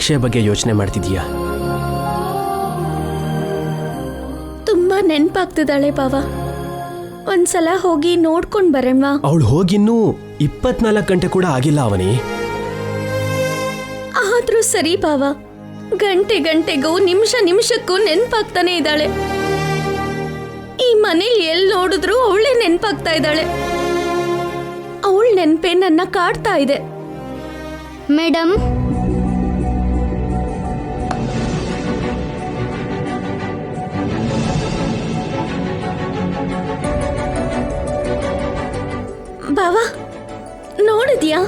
ಅಕ್ಷಯ್ ಬಗ್ಗೆ ಯೋಚನೆ ಮಾಡ್ತಿದೀಯಾ? ತುಂಬಾ ನೆನ್ಪಾಗ್ತಿದ್ದಾಳೆ ಬಾವ. ಒಂದ್ಸಲ ಹೋಗಿ ನೋಡ್ಕೊಂಡ್ ಬರೋಣ. ಅವಳು ಹೋಗಿನ್ನೂ 24 ಗಂಟೆ ಕೂಡ ಆಗಿಲ್ಲ ಅವನಿ. ಆದ್ರೂ ಸರಿ ಬಾವ, ಗಂಟೆ ಗಂಟೆಗೂ ನಿಮಿಷ ನಿಮಿಷಕ್ಕೂ ನೆನ್ಪಾಗ್ತಾನೆ ಇದ್ದಾಳೆ. ಈ ಮನೇಲಿ ಎಲ್ಲಿ ನೋಡಿದ್ರು ಅವಳೇ ನೆನ್ಪಾಗ್ತಾ ಇದ್ದಾಳೆ. ಅವಳ ನೆನ್ಪೆ ನನ್ನ ಕಾಡ್ತಾ ಇದೆ. ಮೇಡಮ್, ಬಾವ ನೋಡಿದ್ಯಾ?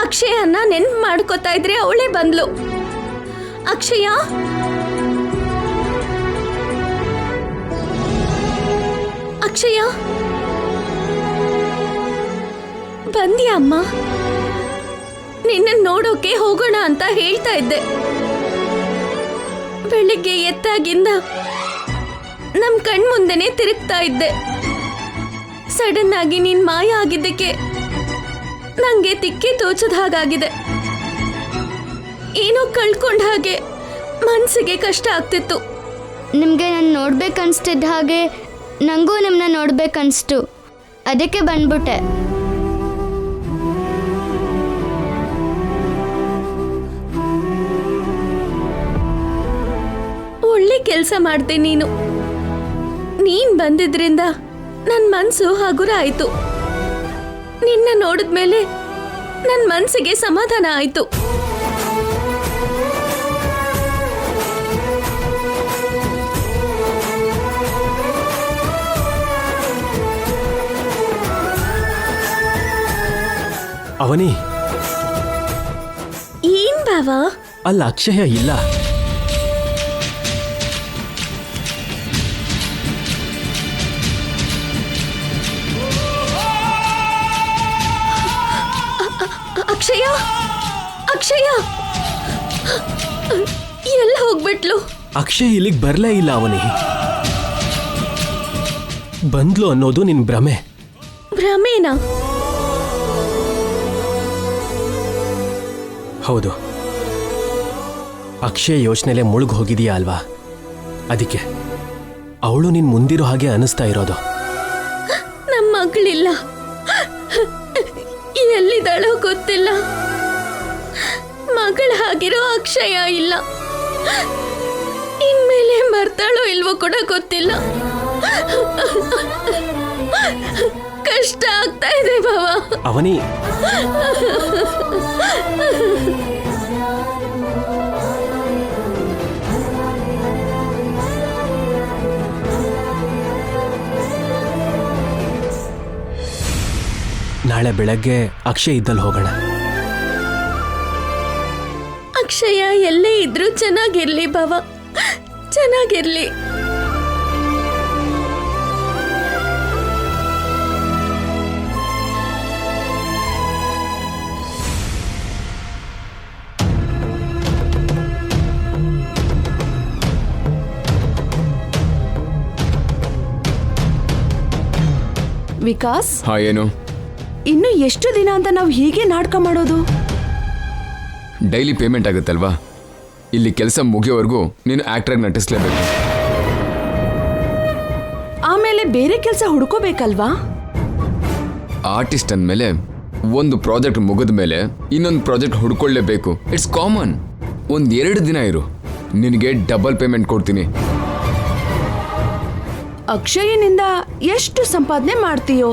ಅಕ್ಷಯನ್ನ ನೆನ್ಪು ಮಾಡ್ಕೋತಾ ಇದ್ರೆ ಅವಳೇ ಬಂದ್ಲು. ಅಕ್ಷಯ, ಅಕ್ಷಯ ಬಂದ್ಯಾ ಅಮ್ಮ? ನಿನ್ನ ನೋಡೋಕೆ ಹೋಗೋಣ ಅಂತ ಹೇಳ್ತಾ ಇದ್ದೆ. ಬೆಳಿಗ್ಗೆ ಎತ್ತಾಗಿಂದ ನಮ್ ಕಣ್ಮುಂದೆನೆ ತಿರುಗ್ತಾ ಇದ್ದೆ. ಸಡನ್ ಆಗಿ ನೀನ್ ಮಾಯ ಆಗಿದ್ದಕ್ಕೆ ನಂಗೆ ತಿಕ್ಕಿ ತೋಚದ ಹಾಗಾಗಿದೆ. ಏನೋ ಕಳ್ಕೊಂಡ ಹಾಗೆ ಮನ್ಸಿಗೆ ಕಷ್ಟ ಆಗ್ತಿತ್ತು. ನಿಮಗೆ ನಾನು ನೋಡ್ಬೇಕನ್ಸ್ತಿದ್ದ ಹಾಗೆ ನನಗೂ ನಿಮ್ಮನ್ನ ನೋಡ್ಬೇಕನ್ಸ್ತು. ಅದಕ್ಕೆ ಬಂದ್ಬಿಟ್ಟೆ. ಒಳ್ಳೆ ಕೆಲಸ ಮಾಡ್ದೆ ನೀನು. ನೀನ್ ಬಂದಿದ್ರಿಂದ ನನ್ ಮನ್ಸು ಹಗುರ ಆಯ್ತು. ನಿನ್ನ ನೋಡಿದ್ಮೇಲೆ ನನ್ ಮನ್ಸಿಗೆ ಸಮಾಧಾನ ಆಯ್ತು. ಅವನಿ, ಏನ್ ಬಾವ? ಅಲ್ಲ ಅಕ್ಷಯ ಇಲ್ಲ. ಅಕ್ಷಯ, ಅಕ್ಷಯ ಎಲ್ಲ ಹೋಗ್ಬಿಟ್ಲು. ಅಕ್ಷಯ್ ಇಲ್ಲಿಗೆ ಬರ್ಲೇ ಇಲ್ಲ ಅವನಿ. ಬಂದ್ಲು ಅನ್ನೋದು ನಿನ್ ಭ್ರಮೆ. ಭ್ರಮೇನಾ? ಹೌದು, ಅಕ್ಷಯ್ ಯೋಚನೆಲೆ ಮುಳುಗ್ ಹೋಗಿದೀಯಾ ಅಲ್ವಾ? ಅದಕ್ಕೆ ಅವಳು ನಿನ್ ಮುಂದಿರೋ ಹಾಗೆ ಅನಿಸ್ತಾ ಇರೋದು. ನಮ್ಮ ಮಗಳಿಲ್ಲ, ಎಲ್ಲಿದ್ದಾಳೋ ಗೊತ್ತಿಲ್ಲ. ಮಗಳ ಹಾಗಿರೋ ಅಕ್ಷಯ ಇಲ್ಲ. ಇನ್ಮೇಲೆ ಬರ್ತಾಳೋ ಇಲ್ವೋ ಕೂಡ ಗೊತ್ತಿಲ್ಲ. ಕಷ್ಟ ಆಗ್ತಾ ಇದೆ ಬಾವ. ಅವನಿ, ನಾಳೆ ಬೆಳಗ್ಗೆ ಅಕ್ಷಯ್ ಇದ್ದಲ್ಲಿ ಹೋಗೋಣ. ಅಕ್ಷಯ ಎಲ್ಲೇ ಇದ್ರೂ ಚೆನ್ನಾಗಿರ್ಲಿ ಬಾವ, ಚೆನ್ನಾಗಿರ್ಲಿ. ವಿಕಾಸ್, ಏನು ಇನ್ನು ಎಷ್ಟು ದಿನ ಅಂತ ನಾವು ಹೀಗೆ ನಾಟಕ ಮಾಡೋದು? ಡೈಲಿ ಪೇಮೆಂಟ್ ಆಗುತ್ತಲ್ವಾ? ಇಲ್ಲಿ ಕೆಲಸ ಮುಗಿಯೋವರೆಗೂ ನೀನು ಆಕ್ಟರ್ ನಟಿಸ್ಲೇಬೇಕು. ಆಮೇಲೆ ಬೇರೆ ಕೆಲಸ ಹುಡ್ಕೋಬೇಕಲ್ವಾ? ಆರ್ಟಿಸ್ಟ್ ಅಂದಮೇಲೆ ಒಂದು ಪ್ರಾಜೆಕ್ಟ್ ಮುಗಿದ ಮೇಲೆ ಇನ್ನೊಂದು ಪ್ರಾಜೆಕ್ಟ್ ಹುಡ್ಕೊಳ್ಳೇಬೇಕು. It's common. 1-2 ದಿನ ಇರು, ನಿನಗೆ ಡಬಲ್ ಪೇಮೆಂಟ್ ಕೊಡ್ತೀನಿ. ಅಕ್ಷಯನಿಂದ ಎಷ್ಟು ಸಂಪಾದನೆ ಮಾಡ್ತೀಯೋ?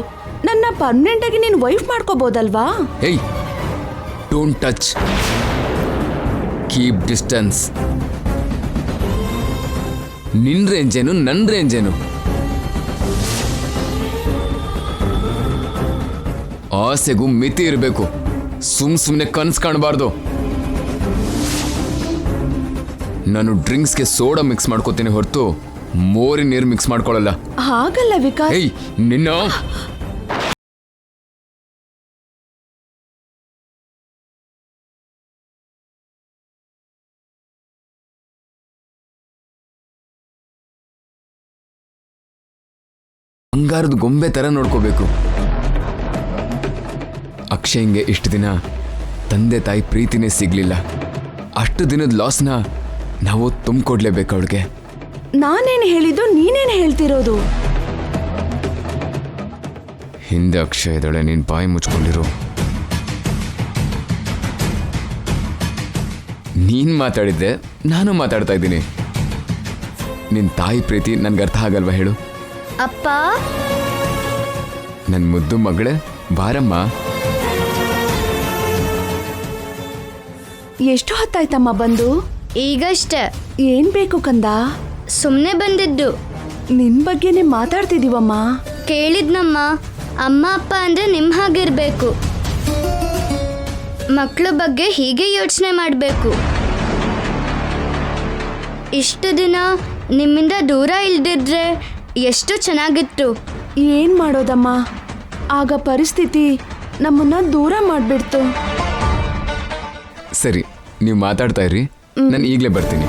ನನ್ನ ಪರ್ಮನೆಂಟ್ ಆಗಿ ನೀನು ವೈಫ್ ಮಾಡ್ಕೋಬಹುದಲ್ವಾ? Hey, don't touch, keep distance. ನಿನ್ ರೇಂಜೇನು ನನ್ನ ರೇಂಜೇನು? ಆಸೆಗೂ ಮಿತಿ ಇರಬೇಕು. ಸುಮ್ಮನೆ ಕನ್ಸು ಕಾಣಬಾರ್ದು. ನಾನು ಡ್ರಿಂಕ್ಸ್ಗೆ ಸೋಡಾ ಮಿಕ್ಸ್ ಮಾಡ್ಕೋತೀನಿ ಹೊರತು ಮೋರಿ ನೀರು ಮಿಕ್ಸ್ ಮಾಡ್ಕೊಳ್ಳಲ್ಲ. ಹಾಗಲ್ಲ ವಿಕಾಸ್. ಏಯ್, ನಿನ್ನ ಬಂಗಾರದ ಗೊಂಬೆ ತರ ನೋಡ್ಕೋಬೇಕು. ಅಕ್ಷಯ್ಗೆ ಇಷ್ಟು ದಿನ ತಂದೆ ತಾಯಿ ಪ್ರೀತಿನೇ ಸಿಗ್ಲಿಲ್ಲ. ಅಷ್ಟು ದಿನದ ಲಾಸ್ನ ನಾವು ತುಂಬಿಕೊಡ್ಲೇಬೇಕು ಅವಳಿಗೆ. ನಾನೇನು ಹೇಳಿದ್ದು ನೀನೇನು ಹೇಳ್ತಿರೋದು? ಹಿಂದೆ ಅಕ್ಷಯ್ ಇದ್ದಾಳೆ, ನೀನು ಬಾಯಿ ಮುಚ್ಕೊಂಡಿರು. ನೀನು ಮಾತಾಡಿದ್ದೆ, ನಾನು ಮಾತಾಡ್ತಾ ಇದ್ದೀನಿ. ನಿನ್ನ ತಾಯಿ ಪ್ರೀತಿ ನನ್ಗೆ ಅರ್ಥ ಆಗಲ್ವಾ ಹೇಳು? ಅಪ್ಪ, ನನ್ನ ಮುದ್ದು ಮಗಳೇ, ಬಾರಮ್ಮ. ಎಷ್ಟು ಹೊತ್ತಾಯ್ತಮ್ಮ ಬಂದು? ಈಗಷ್ಟೇ. ಏನ್ ಬೇಕು ಕಂದ? ಸುಮ್ಮನೆ ಬಂದಿದ್ದು. ನಿನ್ ಬಗ್ಗೆನೇ ಮಾತಾಡ್ತಿದೀವಮ್ಮ. ಕೇಳಿದ್ನಮ್ಮ, ಅಮ್ಮ ಅಪ್ಪ ಅಂದರೆ ನಿಮ್ಮ ಹಾಗಿರ್ಬೇಕು. ಮಕ್ಕಳ ಬಗ್ಗೆ ಹೀಗೆ ಯೋಚನೆ ಮಾಡಬೇಕು. ಇಷ್ಟು ದಿನ ನಿಮ್ಮಿಂದ ದೂರ ಇಲ್ದಿದ್ರೆ ಎಷ್ಟು ಚೆನ್ನಾಗಿತ್ತು. ಏನ್ ಮಾಡೋದಮ್ಮ, ಆಗ ಪರಿಸ್ಥಿತಿ ನಮ್ಮನ್ನ ದೂರ ಮಾಡ್ಬಿಡ್ತು. ಸರಿ, ನೀವು ಮಾತಾಡ್ತಾ ಇರಿ, ನಾನು ಈಗಲೇ ಬರ್ತೀನಿ.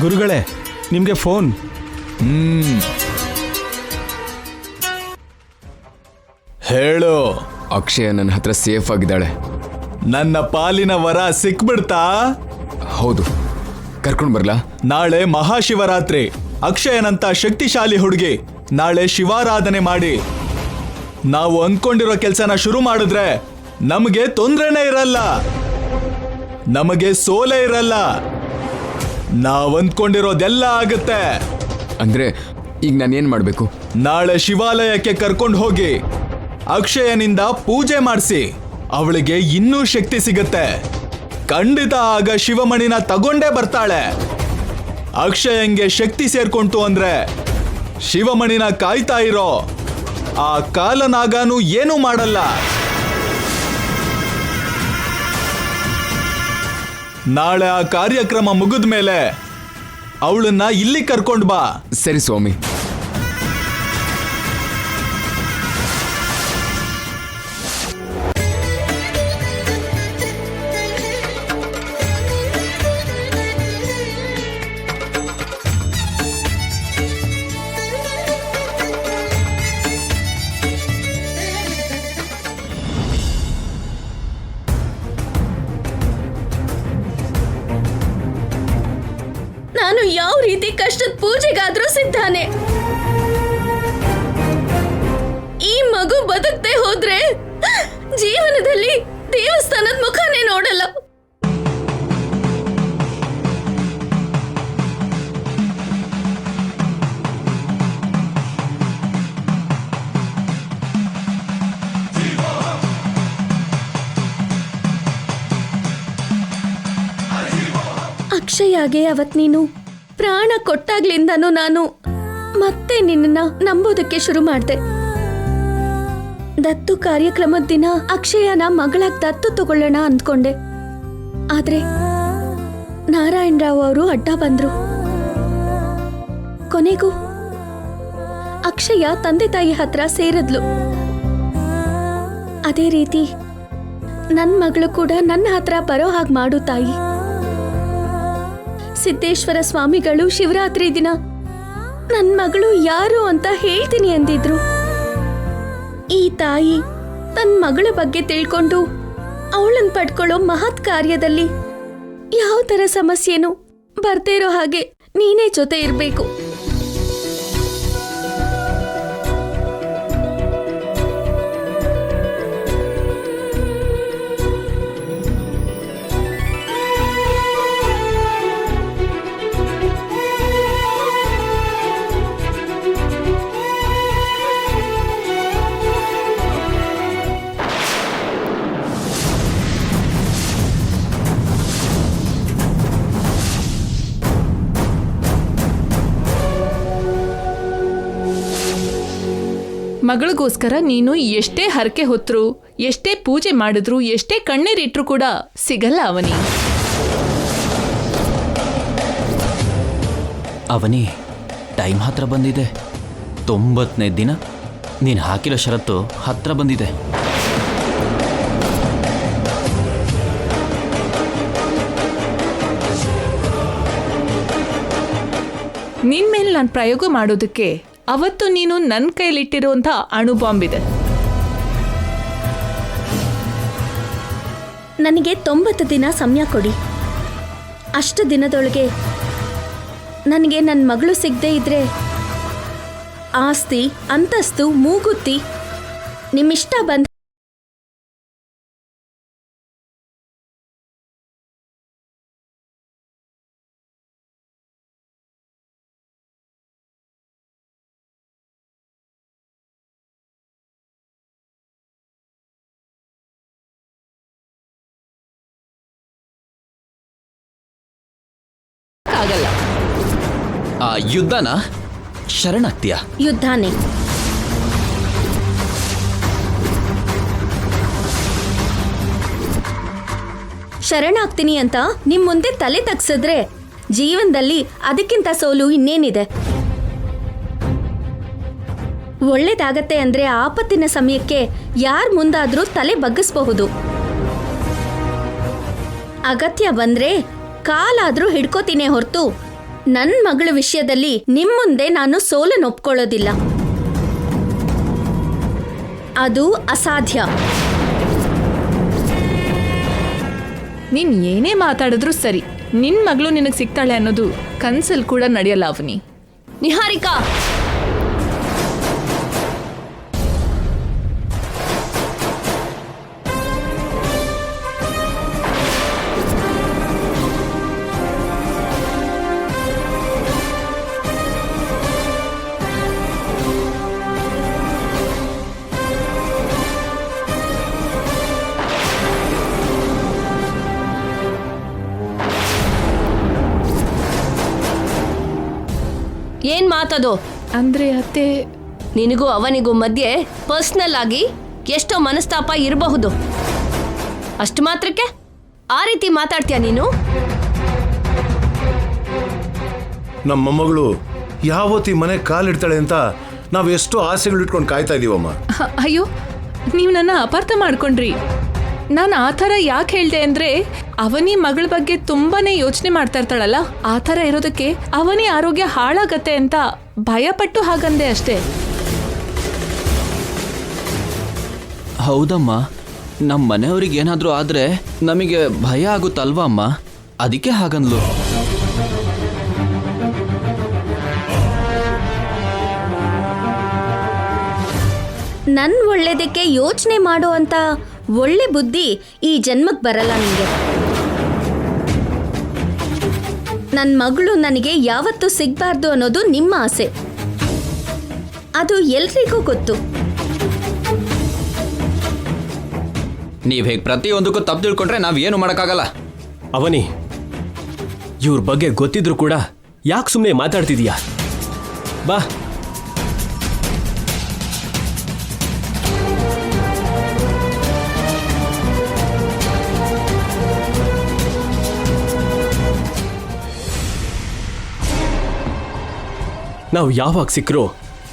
ಗುರುಗಳೇ, ನಿಮಗೆ ಫೋನ್. ಹೇಳು. ಅಕ್ಷಯ ನನ್ನ ಹತ್ರ ಸೇಫ್ ಆಗಿದ್ದಾಳೆ. ನನ್ನ ಪಾಲಿನ ವರ ಸಿಕ್ಬಿಡ್ತಾ? ಹೌದು, ಕರ್ಕೊಂಡು ಬರ್ಲಾ? ನಾಳೆ ಮಹಾಶಿವರಾತ್ರಿ. ಅಕ್ಷಯನಂತ ಶಕ್ತಿಶಾಲಿ ಹುಡುಗಿ ನಾಳೆ ಶಿವಾರಾಧನೆ ಮಾಡಿ ನಾವು ಅಂದ್ಕೊಂಡಿರೋ ಕೆಲಸನ ಶುರು ಮಾಡಿದ್ರೆ ನಮಗೆ ತೊಂದ್ರೆನೇ ಇರಲ್ಲ, ನಮಗೆ ಸೋಲೆ ಇರಲ್ಲ. ನಾವ್ ಅಂದ್ಕೊಂಡಿರೋದೆಲ್ಲ ಆಗುತ್ತೆ. ಅಂದ್ರೆ ಈಗ ನಾನೇನ್ ಮಾಡ್ಬೇಕು? ನಾಳೆ ಶಿವಾಲಯಕ್ಕೆ ಕರ್ಕೊಂಡು ಹೋಗಿ ಅಕ್ಷಯನಿಂದ ಪೂಜೆ ಮಾಡಿಸಿ ಅವಳಿಗೆ ಇನ್ನೂ ಶಕ್ತಿ ಸಿಗುತ್ತೆ. ಖಂಡಿತ ಆಗ ಶಿವಮಣಿನ ತಗೊಂಡೇ ಬರ್ತಾಳೆ. ಅಕ್ಷಯಂಗೆ ಶಕ್ತಿ ಸೇರ್ಕೊಂತು ಅಂದ್ರೆ ಶಿವಮಣಿನ ಕಾಯ್ತಾ ಇರೋ ಆ ಕಾಲನಾಗಾನು ಏನೂ ಮಾಡಲ್ಲ. ನಾಳೆ ಆ ಕಾರ್ಯಕ್ರಮ ಮುಗಿದ ಮೇಲೆ ಅವಳನ್ನ ಇಲ್ಲಿ ಕರ್ಕೊಂಡು ಬಾ. ಸರಿ ಸ್ವಾಮಿ. ನಾನು ಯಾವ ರೀತಿ ಕಷ್ಟದ ಪೂಜೆಗಾದ್ರೂ ಸಿದ್ಧಾನೆ. ಈ ಮಗು ಬದುಕದೆ ಹೋದ್ರೆ ಜೀವನದಲ್ಲಿ ದೇವಸ್ಥಾನದ ಮುಖನೇ ನೋಡಲ್ಲ. ಅಕ್ಷಯಾಗೆ ಅವತ್ ನೀನು ಪ್ರಾಣ ಕೊಟ್ಟಾಗ್ಲಿಂದನೂ ನಾನು ಮತ್ತೆ ನಿನ್ನ ನಂಬೋದಕ್ಕೆ ಶುರು ಮಾಡ್ದೆ. ದತ್ತು ಕಾರ್ಯಕ್ರಮದ ದಿನ ಅಕ್ಷಯನ ಮಗಳಾಗ್ ದತ್ತು ತಗೊಳ್ಳೋಣ ಅಂದ್ಕೊಂಡೆ. ಆದ್ರೆ ನಾರಾಯಣ ರಾವ್ ಅವರು ಅಡ್ಡ ಬಂದ್ರು. ಕೊನೆಗೂ ಅಕ್ಷಯ ತಂದೆ ತಾಯಿ ಹತ್ರ ಸೇರಿದ್ಲು. ಅದೇ ರೀತಿ ನನ್ ಮಗಳು ಕೂಡ ನನ್ನ ಹತ್ರ ಬರೋ ಹಾಗೆ ಮಾಡು ತಾಯಿ. ಸಿದ್ದೇಶ್ವರ ಸ್ವಾಮಿಗಳು ಶಿವರಾತ್ರಿ ದಿನ ನನ್ ಮಗಳು ಯಾರು ಅಂತ ಹೇಳ್ತೀನಿ ಅಂದಿದ್ರು. ಈ ತಾಯಿ ತನ್ನ ಮಗಳ ಬಗ್ಗೆ ತಿಳ್ಕೊಂಡು ಅವಳನ್ನ ಪಡ್ಕೊಳ್ಳೋ ಮಹತ್ ಕಾರ್ಯದಲ್ಲಿ ಯಾವ ತರ ಸಮಸ್ಯೆನೂ ಬರ್ದೇ ಇರೋ ಹಾಗೆ ನೀನೇ ಜೊತೆ ಇರಬೇಕು. ಮಗಳಿಗೋಸ್ಕರ ನೀನು ಎಷ್ಟೇ ಹರಕೆ ಹೊತ್ತರು, ಎಷ್ಟೇ ಪೂಜೆ ಮಾಡಿದ್ರು, ಎಷ್ಟೇ ಕಣ್ಣೀರಿಟ್ರು ಕೂಡ ಸಿಗಲ್ಲ ಅವನಿ. ಅವನಿ, ಟೈಮ್ ಹತ್ರ ಬಂದಿದೆ. 90ನೇ ದಿನ. ನೀನು ಹಾಕಿರೋ ಷರತ್ತು ಹತ್ರ ಬಂದಿದೆ. ನಿನ್ ಮೇಲೆ ನಾನು ಪ್ರಯೋಗ ಮಾಡೋದಕ್ಕೆ ಅವತ್ತು ನೀನು ನನ್ನ ಕೈಲಿಟ್ಟಿರುವಂಥ ಅಣುಬಾಂಬ್ ಇದೆ. ನನಗೆ 90 ದಿನ ಸಮಯ ಕೊಡಿ. ಅಷ್ಟು ದಿನದೊಳಗೆ ನನಗೆ ನನ್ನ ಮಗಳು ಸಿಗದೆ ಇದ್ರೆ ಆಸ್ತಿ, ಅಂತಸ್ತು, ಮೂಗುತ್ತಿ ನಿಮ್ಮಿಷ್ಟ ಬಂದ ಆಗಲ್ಲ. ಆ ಯುದ್ಧನ ಶರಣಾಗ್ತೀಯ? ಯುದ್ಧಾನೇ. ಶರಣಾಗ್ತೀನಿ ಅಂತ ನಿಮ್ ಮುಂದೆ ತಲೆ ತಗ್ಸಿದ್ರೆ ಜೀವನದಲ್ಲಿ ಅದಕ್ಕಿಂತ ಸೋಲು ಇನ್ನೇನಿದೆ? ಒಳ್ಳೇದಾಗತ್ತೆ ಅಂದ್ರೆ ಆಪತ್ತಿನ ಸಮಯಕ್ಕೆ ಯಾರ್ ಮುಂದಾದ್ರೂ ತಲೆ ಬಗ್ಗಿಸಬಹುದು. ಅಗತ್ಯ ಬಂದ್ರೆ ಕಾಲಾದ್ರೂ ಹಿಡ್ಕೋತೀನಿ ಹೊರತು ನನ್ನ ಮಗಳ ವಿಷಯದಲ್ಲಿ ನಿಮ್ ಮುಂದೆ ನಾನು ಸೋಲನ್ನು ಒಪ್ಕೊಳ್ಳೋದಿಲ್ಲ. ಅದು ಅಸಾಧ್ಯ. ನೀನ್ ಏನೇ ಮಾತಾಡಿದ್ರು ಸರಿ, ನಿನ್ ಮಗಳು ನಿನಗೆ ಸಿಗ್ತಾಳೆ ಅನ್ನೋದು ಕನ್ಸಲ್ ಕೂಡ ನಡೆಯಲ್ಲ ಅವನಿ. ನಿಹಾರಿಕಾ, ಏನ್ ಮಾತದು? ಅಂದ್ರೆ ಅತ್ತೆ, ನಿನಗೂ ಅವನಿಗೂ ಮಧ್ಯೆ ಪರ್ಸನಲ್ ಆಗಿ ಎಷ್ಟೋ ಮನಸ್ತಾಪ ಇರಬಹುದು. ಅಷ್ಟು ಮಾತ್ರಕ್ಕೆ ಆ ರೀತಿ ಮಾತಾಡ್ತೀಯ ನೀನು? ನಮ್ಮ ಮೊಮ್ಮಗಳು ಯಾವತ್ತಿ ಮನೆ ಕಾಲಿಡ್ತಾಳೆ ಅಂತ ನಾವು ಎಷ್ಟೋ ಆಸೆಗಳು ಇಟ್ಕೊಂಡು ಕಾಯ್ತಾ ಇದೀವಮ್ಮ. ಅಯ್ಯೋ, ನೀವು ನನ್ನ ಅಪಾರ್ಥ ಮಾಡ್ಕೊಂಡ್ರಿ. ನಾನು ಆ ಥರ ಯಾಕೆ ಹೇಳ್ದೆ ಅಂದ್ರೆ, ಅವನಿ ಮಗಳ ಬಗ್ಗೆ ತುಂಬಾನೇ ಯೋಚನೆ ಮಾಡ್ತಾ ಇರ್ತಾಳಲ್ಲ, ಆ ಥರ ಇರೋದಕ್ಕೆ ಅವನಿ ಆರೋಗ್ಯ ಹಾಳಾಗತ್ತೆ ಅಂತ ಭಯಪಟ್ಟು ಹಾಗಂದೆ ಅಷ್ಟೇ. ಹೌದಮ್ಮ, ನಮ್ಮ ಮನೆಯವ್ರಿಗೆ ಏನಾದರೂ ಆದರೆ ನಮಗೆ ಭಯ ಆಗುತ್ತಲ್ವಾ ಅಮ್ಮ, ಅದಕ್ಕೆ ಹಾಗಂದ್ಲು. ನನ್ ಒಳ್ಳೇದಕ್ಕೆ ಯೋಚನೆ ಮಾಡೋ ಅಂತ ಒಳ್ಳೆ ಬುದ್ಧಿ ಈ ಜನ್ಮಕ್ಕೆ ಬರಲ್ಲ ನಿಂಗೆ. ನನ್ನ ಮಗಳು ನನಗೆ ಯಾವತ್ತೂ ಸಿಗ್ಬಾರ್ದು ಅನ್ನೋದು ನಿಮ್ಮ ಆಸೆ. ಅದು ಎಲ್ರಿಗೂ ಗೊತ್ತು. ನೀವು ಹೇಗೆ ಪ್ರತಿಯೊಂದಕ್ಕೂ ತಪ್ಪು ತಿಳ್ಕೊಂಡ್ರೆ ನಾವು ಏನು ಮಾಡೋಕ್ಕಾಗಲ್ಲ. ಅವನಿ, ಇವ್ರ ಬಗ್ಗೆ ಗೊತ್ತಿದ್ರು ಕೂಡ ಯಾಕೆ ಸುಮ್ಮನೆ ಮಾತಾಡ್ತಿದೀಯಾ? ಬಾ. ನಾವು ಯಾವಾಗ ಸಿಕ್ಕರು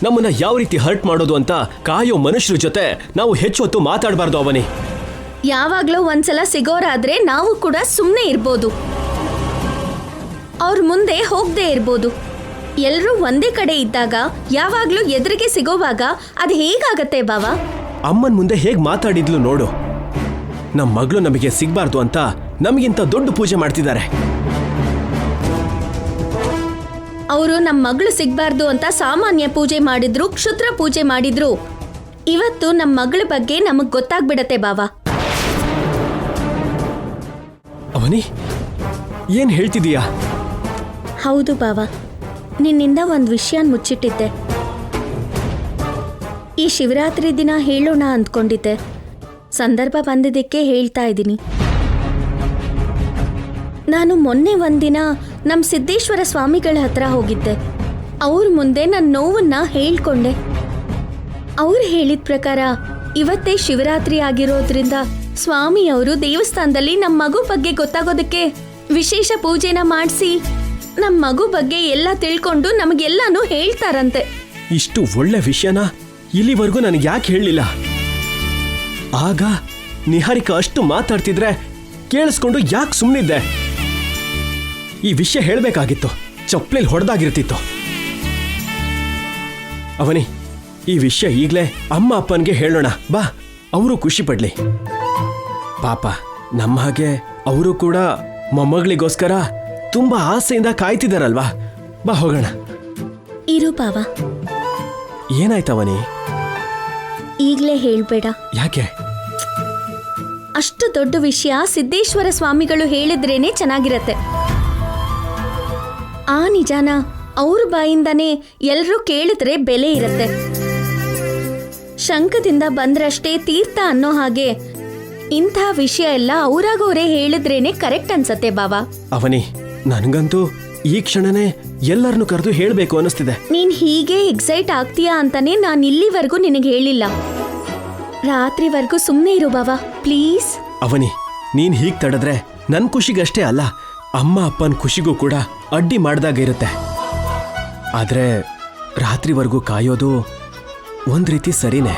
ನಮ್ಮನ್ನ ಯಾವ ರೀತಿ ಹರ್ಟ್ ಮಾಡೋದು ಅಂತ ಕಾಯೋ ಮನುಷ್ಯರ ಜೊತೆ ನಾವು ಹೆಚ್ಚು ಹೊತ್ತು ಮಾತಾಡಬಾರ್ದು ಅವನಿ. ಯಾವಾಗ್ಲೂ ಒಂದ್ಸಲ ಸಿಗೋರಾದ್ರೆ ನಾವು ಕೂಡ ಸುಮ್ಮನೆ ಇರ್ಬೋದು, ಅವ್ರ ಮುಂದೆ ಹೋಗದೆ ಇರ್ಬೋದು. ಎಲ್ಲರೂ ಒಂದೇ ಕಡೆ ಇದ್ದಾಗ ಯಾವಾಗ್ಲೂ ಎದುರಿಗೆ ಸಿಗೋವಾಗ ಅದು ಹೇಗಾಗತ್ತೆ ಬಾವ? ಅಮ್ಮನ ಮುಂದೆ ಹೇಗೆ ಮಾತಾಡಿದ್ಲು ನೋಡು. ನಮ್ಮ ಮಗಳು ನಮಗೆ ಸಿಗ್ಬಾರ್ದು ಅಂತ ನಮಗಿಂತ ದೊಡ್ಡ ಪೂಜೆ ಮಾಡ್ತಿದ್ದಾರೆ. ಅವರು ನಮ್ಮ ಮಗಳು ಸಿಗ್ಬಾರ್ದು ಅಂತ ಸಾಮಾನ್ಯ ಪೂಜೆ ಮಾಡಿದ್ರು, ಕ್ಷುದ್ರ ಪೂಜೆ ಮಾಡಿದ್ರು. ಇವತ್ತು ನಮ್ಮ ಮಗಳ ಬಗ್ಗೆ ನಮಗ್ ಗೊತ್ತಾಗ್ಬಿಡತ್ತೆ ಬಾವ. ಅವನಿ, ಏನ್ ಹೇಳ್ತಿದೀಯಾ? ಹೌದು ಬಾವ, ನಿನ್ನಿಂದ ಒಂದು ವಿಷಯ ಮುಚ್ಚಿಟ್ಟಿದ್ದೆ. ಈ ಶಿವರಾತ್ರಿ ದಿನ ಹೇಳೋಣ ಅಂದ್ಕೊಂಡಿದ್ದೆ. ಸಂದರ್ಭ ಬಂದಿದ್ದಕ್ಕೆ ಹೇಳ್ತಾ ಇದ್ದೀನಿ. ನಾನು ಮೊನ್ನೆ ಒಂದಿನ ನಮ್ಮ ಸಿದ್ದೇಶ್ವರ ಸ್ವಾಮಿಗಳ ಹತ್ರ ಹೋಗಿದ್ದೆ. ಅವ್ರ ಮುಂದೆ ನನ್ನ ನೋವನ್ನ ಹೇಳ್ಕೊಂಡೆ. ಅವ್ರು ಹೇಳಿದ ಪ್ರಕಾರ ಇವತ್ತೇ ಶಿವರಾತ್ರಿ ಆಗಿರೋದ್ರಿಂದ ಸ್ವಾಮಿಯವರು ದೇವಸ್ಥಾನದಲ್ಲಿ ನಮ್ಮ ಮಗು ಬಗ್ಗೆ ಗೊತ್ತಾಗೋದಕ್ಕೆ ವಿಶೇಷ ಪೂಜೆನ ಮಾಡಿಸಿ ನಮ್ಮ ಮಗು ಬಗ್ಗೆ ಎಲ್ಲ ತಿಳ್ಕೊಂಡು ನಮಗೆಲ್ಲಾನು ಹೇಳ್ತಾರಂತೆ. ಇಷ್ಟು ಒಳ್ಳೆ ವಿಷಯನ ಇಲ್ಲಿವರೆಗೂ ನನಗೆ ಯಾಕೆ ಹೇಳಲಿಲ್ಲ? ಆಗ ನಿಹಾರಿಕಾ ಅಷ್ಟು ಮಾತಾಡ್ತಿದ್ರೆ ಕೇಳಿಸ್ಕೊಂಡು ಯಾಕೆ ಸುಮ್ಮನಿದ್ದೆ? ಈ ವಿಷಯ ಹೇಳಬೇಕಾಗಿತ್ತು, ಚಪ್ಪಲಿಲ್ ಹೊಡೆದಾಗಿರ್ತಿತ್ತು. ಅವನಿ, ಈ ವಿಷಯ ಈಗಲೇ ಅಮ್ಮ ಅಪ್ಪನಿಗೆ ಹೇಳೋಣ ಬಾ, ಅವರು ಖುಷಿ ಪಡ್ಲಿ. ಪಾಪ ನಮ್ಮ ಹಾಗೆ ಅವರು ಕೂಡ ಮೊಮ್ಮಗಳಿಗೋಸ್ಕರ ತುಂಬಾ ಆಸೆಯಿಂದ ಕಾಯ್ತಿದಾರಲ್ವಾ. ಬಾ ಹೋಗೋಣ. ಇರು ಬಾವ, ಏನಾಯ್ತವನಿ? ಈಗ್ಲೇ ಹೇಳ್ಬೇಡ. ಯಾಕೆ? ಅಷ್ಟು ದೊಡ್ಡ ವಿಷಯ ಸಿದ್ದೇಶ್ವರ ಸ್ವಾಮಿಗಳು ಹೇಳಿದ್ರೇನೆ ಚೆನ್ನಾಗಿರತ್ತೆ. ಆ ನಿಜಾನ ಅವ್ರ ಬಾಯಿಂದಾನೇ ಎಲ್ರೂ ಕೇಳಿದ್ರೆ ಬೆಲೆ ಇರತ್ತೆ. ಶಂಕದಿಂದ ಬಂದ್ರಷ್ಟೇ ತೀರ್ಥ ಅನ್ನೋ ಹಾಗೆ ಇಂಥ ವಿಷಯ ಎಲ್ಲ ಅವ್ರಾಗವ್ರೇ ಹೇಳಿದ್ರೇನೆ ಕರೆಕ್ಟ್ ಅನ್ಸತ್ತೆ ಬಾವ. ಅವನಿ, ನನಗಂತೂ ಈ ಕ್ಷಣನೇ ಎಲ್ಲರನ್ನು ಕರೆದು ಹೇಳಬೇಕು ಅನ್ನಿಸ್ತಿದೆ. ನೀನ್ ಹೀಗೆ ಎಕ್ಸೈಟ್ ಆಗ್ತೀಯಾ ಅಂತಾನೆ ನಾನು ಇಲ್ಲಿವರೆಗೂ ನಿನಗೆ ಹೇಳಿಲ್ಲ. ರಾತ್ರಿವರೆಗೂ ಸುಮ್ಮನೆ ಇರು ಬಾವ, ಪ್ಲೀಸ್. ಅವನಿ, ನೀನ್ ಹೀಗ್ ತಡೆದ್ರೆ ನನ್ ಖುಷಿಗಷ್ಟೇ ಅಲ್ಲ, ಅಮ್ಮ ಅಪ್ಪನ ಖುಷಿಗೂ ಕೂಡ ಅಡ್ಡಿ ಮಾಡ್ದಾಗ ಇರುತ್ತೆ. ಆದ್ರೆ ರಾತ್ರಿವರೆಗೂ ಕಾಯೋದು ಒಂದ್ ರೀತಿ ಸರಿನೇ.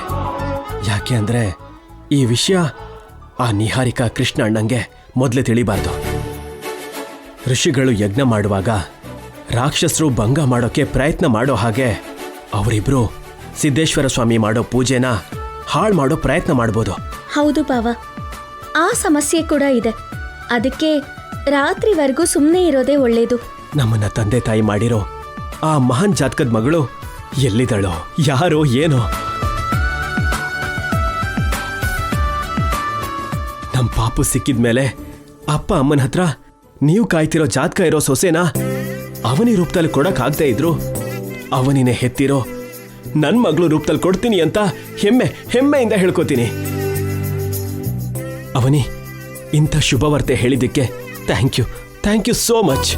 ಯಾಕೆ ಅಂದ್ರೆ ಈ ವಿಷಯ ಆ ನಿಹಾರಿಕಾ ಕೃಷ್ಣ ಅಣ್ಣಂಗೆ ಮೊದಲೇ ತಿಳಿಬಾರ್ದು. ಋಷಿಗಳು ಯಜ್ಞ ಮಾಡುವಾಗ ರಾಕ್ಷಸರು ಭಂಗ ಮಾಡೋಕೆ ಪ್ರಯತ್ನ ಮಾಡೋ ಹಾಗೆ ಅವರಿಬ್ರು ಸಿದ್ದೇಶ್ವರ ಸ್ವಾಮಿ ಮಾಡೋ ಪೂಜೆನ ಹಾಳು ಮಾಡೋ ಪ್ರಯತ್ನ ಮಾಡ್ಬೋದು. ಹೌದು ಬಾವ, ಆ ಸಮಸ್ಯೆ ಕೂಡ ಇದೆ. ಅದಕ್ಕೆ ರಾತ್ರಿವರೆಗೂ ಸುಮ್ಮನೆ ಇರೋದೇ ಒಳ್ಳೇದು. ನಮ್ಮನ್ನ ತಂದೆ ತಾಯಿ ಮಾಡಿರೋ ಆ ಮಹಾನ್ ಜಾತಕದ ಮಗಳು ಎಲ್ಲಿದಳೋ, ಯಾರೋ ಏನೋ. ನಮ್ ಪಾಪು ಸಿಕ್ಕಿದ್ಮೇಲೆ ಅಪ್ಪ ಅಮ್ಮನ ಹತ್ರ ನೀವು ಕಾಯ್ತಿರೋ ಜಾತಕ ಇರೋ ಸೊಸೆನ ಅವನಿ ರೂಪದಲ್ಲಿ ಕೊಡಕ್ ಆಗದೆ ಇದ್ರು, ಅವನಿನೇ ಹೆತ್ತಿರೋ ನನ್ ಮಗಳು ರೂಪದಲ್ಲಿ ಕೊಡ್ತೀನಿ ಅಂತ ಹೆಮ್ಮೆಯಿಂದ ಹೇಳ್ಕೊತೀನಿ. ಅವನಿ, ಇಂಥ ಶುಭವಾರ್ತೆ ಹೇಳಿದ್ದಕ್ಕೆ ಥ್ಯಾಂಕ್ ಯು ಸೋ ಮಚ್.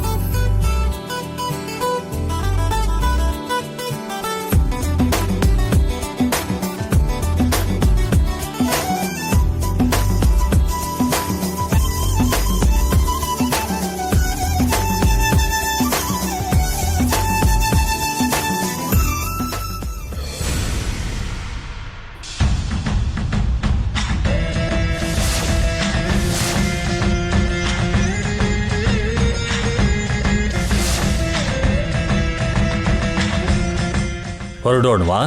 ಹೊರಡೋಣವಾ?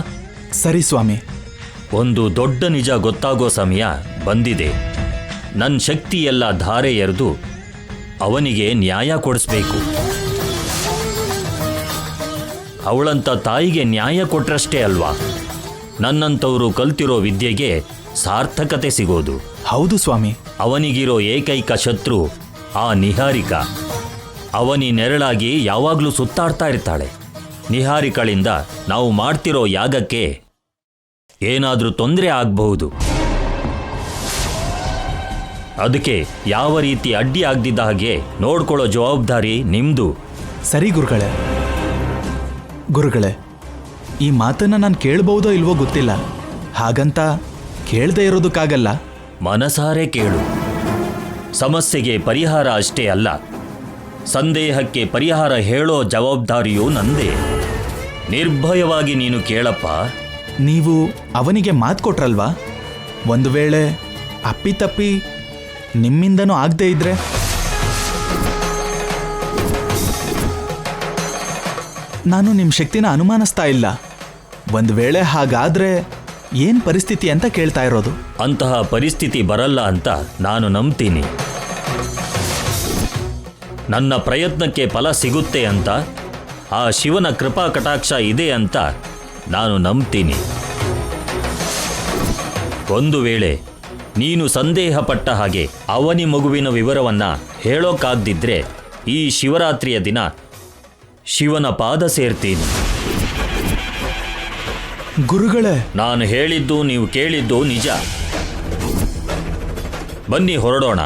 ಸರಿ ಸ್ವಾಮಿ. ಒಂದು ದೊಡ್ಡ ನಿಜ ಗೊತ್ತಾಗೋ ಸಮಯ ಬಂದಿದೆ. ನನ್ನ ಶಕ್ತಿ ಎಲ್ಲ ಧಾರೆ ಎರೆದು ಅವನಿಗೆ ನ್ಯಾಯ ಕೊಡಿಸ್ಬೇಕು. ಅವಳಂತ ತಾಯಿಗೆ ನ್ಯಾಯ ಕೊಟ್ರಷ್ಟೇ ಅಲ್ವಾ ನನ್ನಂಥವರು ಕಲ್ತಿರೋ ವಿದ್ಯೆಗೆ ಸಾರ್ಥಕತೆ ಸಿಗೋದು. ಹೌದು ಸ್ವಾಮಿ. ಅವನಿಗಿರೋ ಏಕೈಕ ಶತ್ರು ಆ ನಿಹಾರಿಕಾ. ಅವನಿ ನೆರಳಾಗಿ ಯಾವಾಗಲೂ ಸುತ್ತಾಡ್ತಾ ಇರ್ತಾಳೆ. ನಿಹಾರಿಕಳಿಂದ ನಾವು ಮಾಡ್ತಿರೋ ಯಾಗಕ್ಕೆ ಏನಾದರೂ ತೊಂದರೆ ಆಗಬಹುದು. ಅದಕ್ಕೆ ಯಾವ ರೀತಿ ಅಡ್ಡಿ ಆಗದಿದ್ದ ಹಾಗೆ ನೋಡ್ಕೊಳ್ಳೋ ಜವಾಬ್ದಾರಿ ನಿಮ್ದು. ಸರಿ ಗುರುಗಳೇ, ಈ ಮಾತನ್ನ ನಾನು ಕೇಳಬಹುದೋ ಇಲ್ವೋ ಗೊತ್ತಿಲ್ಲ. ಹಾಗಂತ ಕೇಳದೆ ಇರೋದಕ್ಕಾಗಲ್ಲ. ಮನಸಾರೆ ಕೇಳು. ಸಮಸ್ಯೆಗೆ ಪರಿಹಾರ ಅಷ್ಟೇ ಅಲ್ಲ, ಸಂದೇಹಕ್ಕೆ ಪರಿಹಾರ ಹೇಳೋ ಜವಾಬ್ದಾರಿಯೂ ನಂದೇ. ನಿರ್ಭಯವಾಗಿ ನೀನು ಕೇಳಪ್ಪ. ನೀವು ಅವನಿಗೆ ಮಾತು ಕೊಟ್ರಲ್ವಾ? ಒಂದು ವೇಳೆ ಅಪ್ಪಿತಪ್ಪಿ ನಿಮ್ಮಿಂದನೂ ಆಗದೆ ಇದ್ರೆ? ನಾನು ನಿಮ್ಮ ಶಕ್ತಿನ ಅನುಮಾನಿಸ್ತಾ ಇಲ್ಲ. ಒಂದು ವೇಳೆ ಹಾಗಾದ್ರೆ ಏನು ಪರಿಸ್ಥಿತಿ ಅಂತ ಕೇಳ್ತಾ ಇರೋದು. ಅಂತಹ ಪರಿಸ್ಥಿತಿ ಬರಲ್ಲ ಅಂತ ನಾನು ನಂಬ್ತೀನಿ. ನನ್ನ ಪ್ರಯತ್ನಕ್ಕೆ ಫಲ ಸಿಗುತ್ತೆ ಅಂತ, ಆ ಶಿವನ ಕೃಪಾ ಕಟಾಕ್ಷ ಇದೆ ಅಂತ ನಾನು ನಂಬ್ತೀನಿ. ಒಂದು ವೇಳೆ ನೀನು ಸಂದೇಹ ಪಟ್ಟ ಹಾಗೆ ಅವನಿ ಮಗುವಿನ ವಿವರವನ್ನ ಹೇಳೋಕ್ಕಾಗ್ದಿದ್ರೆ ಈ ಶಿವರಾತ್ರಿಯ ದಿನ ಶಿವನ ಪಾದ ಸೇರ್ತೀನಿ. ಗುರುಗಳೇ, ನಾನು ಹೇಳಿದ್ದು ನೀವು ಕೇಳಿದ್ದು ನಿಜ. ಬನ್ನಿ ಹೊರಡೋಣ.